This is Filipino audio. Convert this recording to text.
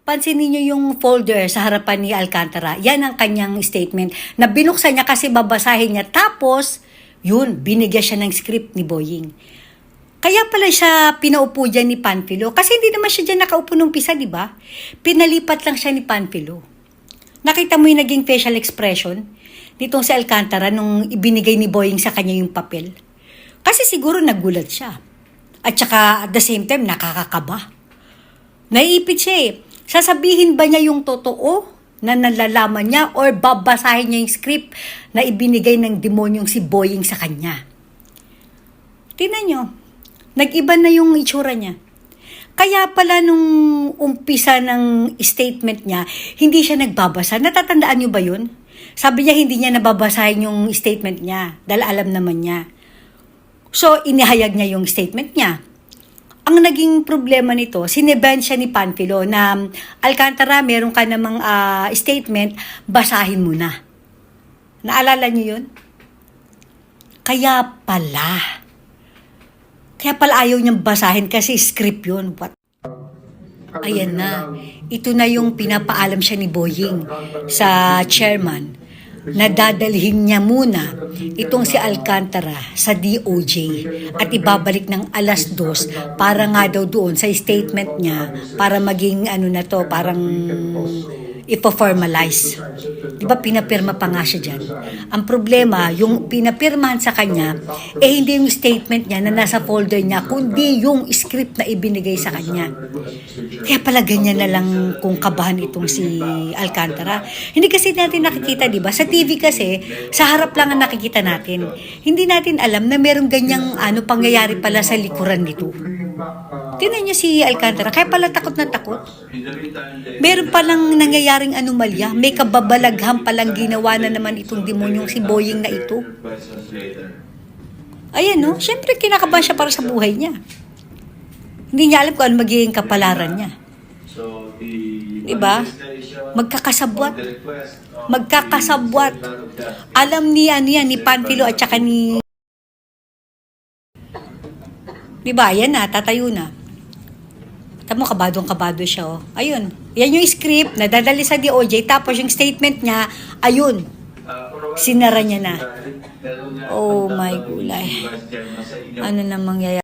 Pansinin niyo yung folder sa harapan ni Alcantara. Yan ang kanyang statement na binuksan niya kasi babasahin niya. Tapos, yun, binigyan siya ng script ni Boying. Kaya pala siya pinaupo dyan ni Panfilo. Kasi hindi naman siya dyan nakaupo nung pisa, di ba? Pinalipat lang siya ni Panfilo. Nakita mo yung naging facial expression nitong si Alcantara nung ibinigay ni Boying sa kanya yung papel. Kasi siguro nagulat siya. At saka at the same time, nakakakaba. Naiipit siya eh. Sasabihin ba niya yung totoo na nalalaman niya or babasahin niya yung script na ibinigay ng demonyong si Boying sa kanya? Tingnan niyo, nag-iba na yung itsura niya. Kaya pala nung umpisa ng statement niya, hindi siya nagbabasa. Natatandaan niyo ba yun? Sabi niya hindi niya nababasahin yung statement niya dahil alam naman niya. So, inihayag niya yung statement niya. Ang naging problema nito, sineban siya ni Panfilo na Alcantara, meron ka namang statement, basahin mo na. Naalala niyo yun? Kaya pala ayaw niyang basahin kasi script yun. Ayan na. Ito na yung pinapaalam siya ni Boying sa chairman na dadalhin niya muna itong si Alcantara sa DOJ at ibabalik ng 2:00 para nga daw doon sa statement niya para maging parang ipo-formalize. Diba pinapirma pa nga siya dyan? Ang problema, yung pinapirmahan sa kanya, hindi yung statement niya na nasa folder niya, kundi yung script na ibinigay sa kanya. Kaya pala ganyan na lang kung kabahan itong si Alcantara. Hindi kasi natin nakikita, diba? Sa TV kasi, sa harap lang ang nakikita natin. Hindi natin alam na merong ganyang pangyayari pala sa likuran nito. Tingnan niyo si Alcantara, kaya pala takot na takot. Meron palang nangyayaring anomalya, may kababalaghan palang ginawa na naman itong demonyong si Boying na ito. Ayan no, syempre kinakabahan siya para sa buhay niya. Hindi niya alam kung ano magiging kapalaran niya. Diba? Magkakasabwat. Alam niya ni Panfilo at saka ni... Diba, yan na, tatayo na. Tamo, kabado siya, oh. Ayun. Yan yung script na dadali sa DOJ. Tapos yung statement niya, ayun. Sinara niya na. Oh my gulay. Ano na mangyayari?